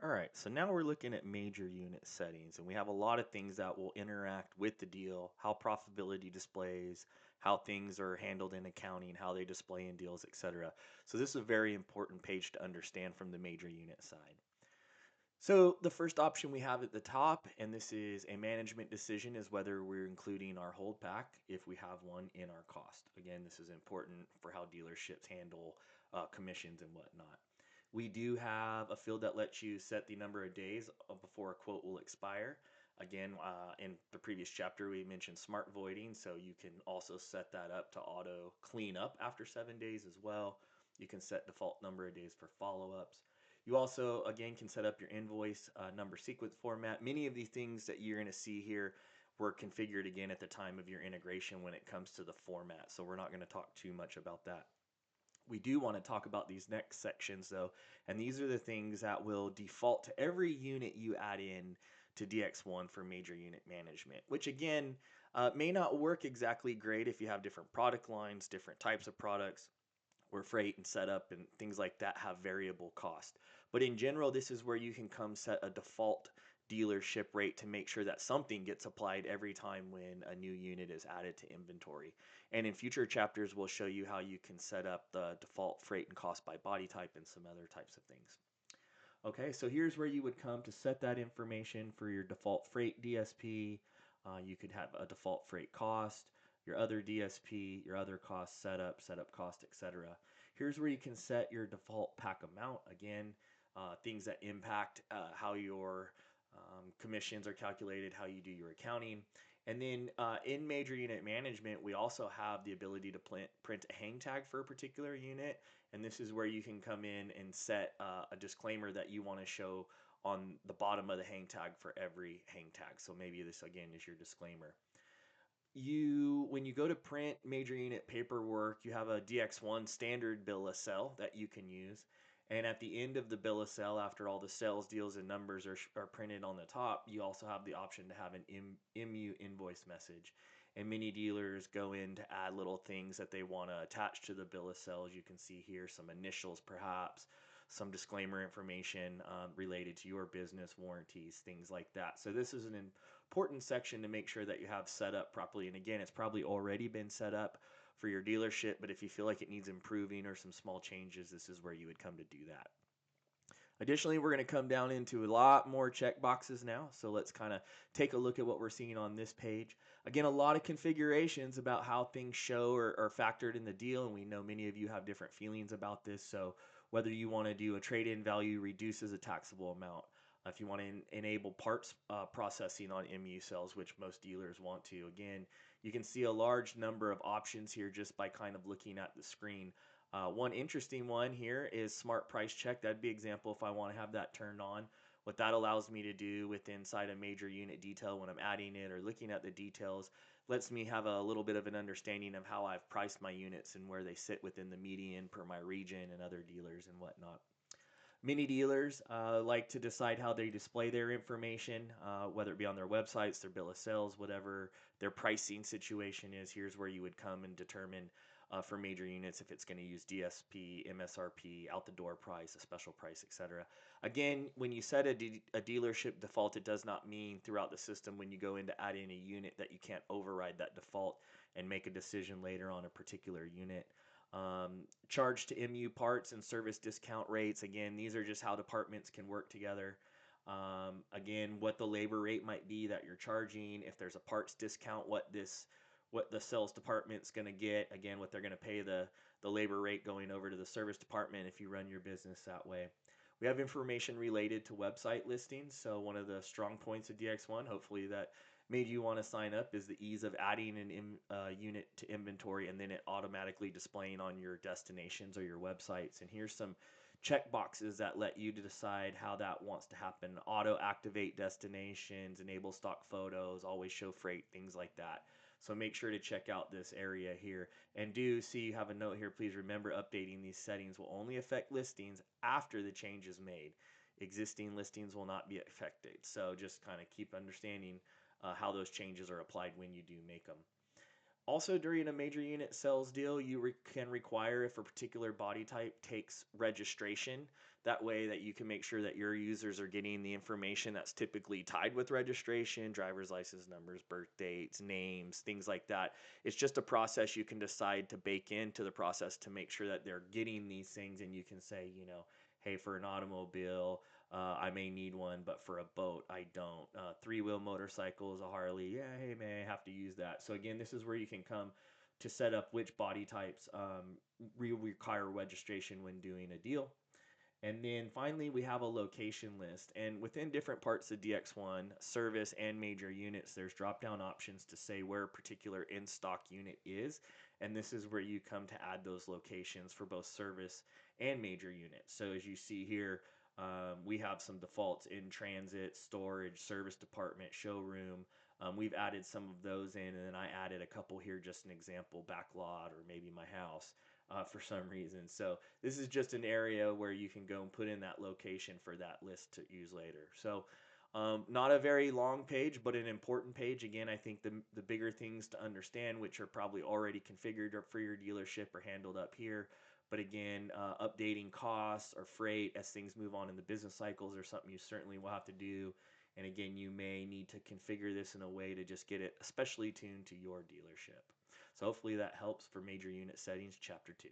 All right, so now we're looking at major unit settings, and we have a lot of things that will interact with the deal, how profitability displays, how things are handled in accounting, how they display in deals, etc. So this is a very important page to understand from the major unit side. So the first option we have at the top, and this is a management decision, is whether we're including our hold pack if we have one in our cost. Again, this is important for how dealerships handle commissions and whatnot. We do have a field that lets you set the number of days before a quote will expire. Again, in the previous chapter, we mentioned smart voiding, so you can also set that up to auto clean up after 7 days as well. You can set default number of days for follow-ups. You also, again, can set up your invoice number sequence format. Many of these things that you're going to see here were configured again at the time of your integration when it comes to the format. So we're not going to talk too much about that. We do want to talk about these next sections though, and these are the things that will default to every unit you add in to DX1 for major unit management, which again may not work exactly great if you have different product lines, different types of products where freight and setup and things like that have variable cost. But in general, this is where you can come set a default dealership rate to make sure that something gets applied every time when a new unit is added to inventory. And in future chapters, we'll show you how you can set up the default freight and cost by body type and some other types of things. Okay, so here's where you would come to set that information for your default freight DSP. You could have a default freight cost, your other DSP, your other cost setup cost, etc. Here's where you can set your default pack amount. Again, things that impact how your commissions are calculated, how you do your accounting. And then in major unit management, we also have the ability to print a hang tag for a particular unit. And this is where you can come in and set a disclaimer that you want to show on the bottom of the hang tag for every hang tag. So maybe this again is your disclaimer. When you go to print major unit paperwork, you have a DX1 standard bill of sale that you can use. And at the end of the bill of sale, after all the sales deals and numbers are printed on the top, you also have the option to have an MU invoice message. And many dealers go in to add little things that they want to attach to the bill of sale. As you can see here, some initials perhaps, some disclaimer information related to your business, warranties, things like that. So this is an important section to make sure that you have set up properly. And again, it's probably already been set up for your dealership, but if you feel like it needs improving or some small changes, this is where you would come to do that. Additionally, we're going to come down into a lot more check boxes now. So let's kind of take a look at what we're seeing on this page. Again, a lot of configurations about how things show or are factored in the deal. And we know many of you have different feelings about this. So whether you want to do a trade-in value reduces a taxable amount, if you want to enable parts processing on MU sales, which most dealers want to. Again, you can see a large number of options here just by kind of looking at the screen. One interesting one here is smart price check. That'd be example if I want to have that turned on. What that allows me to do with inside a major unit detail when I'm adding it or looking at the details lets me have a little bit of an understanding of how I've priced my units and where they sit within the median per my region and other dealers and whatnot. Many dealers like to decide how they display their information, whether it be on their websites, their bill of sales, whatever their pricing situation is. Here's where you would come and determine for major units if it's going to use DSP, MSRP, out the door price, a special price, etc. Again, when you set a dealership default, it does not mean throughout the system when you go in to add in a unit that you can't override that default and make a decision later on a particular unit. Charge to MU parts and service discount rates. Again, these are just how departments can work together. Again, what the labor rate might be that you're charging. If there's a parts discount, what the sales department's going to get. Again, what they're going to pay the labor rate going over to the service department if you run your business that way. We have information related to website listings. So one of the strong points of DX1, hopefully that made you want to sign up, is the ease of adding an unit to inventory and then it automatically displaying on your destinations or your websites. And here's some check boxes that let you to decide how that wants to happen. Auto activate destinations, enable stock photos, always show freight, things like that. So make sure to check out this area here. And do see you have a note here. Please remember updating these settings will only affect listings after the change is made. Existing listings will not be affected. So just kind of keep understanding how those changes are applied when you do make them. Also, during a major unit sales deal, you can require if a particular body type takes registration. That way, that you can make sure that your users are getting the information that's typically tied with registration, driver's license numbers, birth dates, names, things like that. It's just a process you can decide to bake into the process to make sure that they're getting these things. And you can say, hey, for an automobile, I may need one, but for a boat, I don't. Three-wheel motorcycles, a Harley, yeah, hey, may I have to use that? So again, this is where you can come to set up which body types require registration when doing a deal. And then finally, we have a location list. And within different parts of DX1, service and major units, there's drop down options to say where a particular in stock unit is. And this is where you come to add those locations for both service and major units. So as you see here, we have some defaults in transit, storage, service department, showroom. We've added some of those in, and then I added a couple here, just an example, backlot or maybe my house for some reason. So this is just an area where you can go and put in that location for that list to use later. So not a very long page, but an important page. Again, I think the bigger things to understand, which are probably already configured for your dealership, are handled up here. But again, updating costs or freight as things move on in the business cycles are something you certainly will have to do. And again, you may need to configure this in a way to just get it especially tuned to your dealership. So hopefully that helps for major unit settings, chapter 2.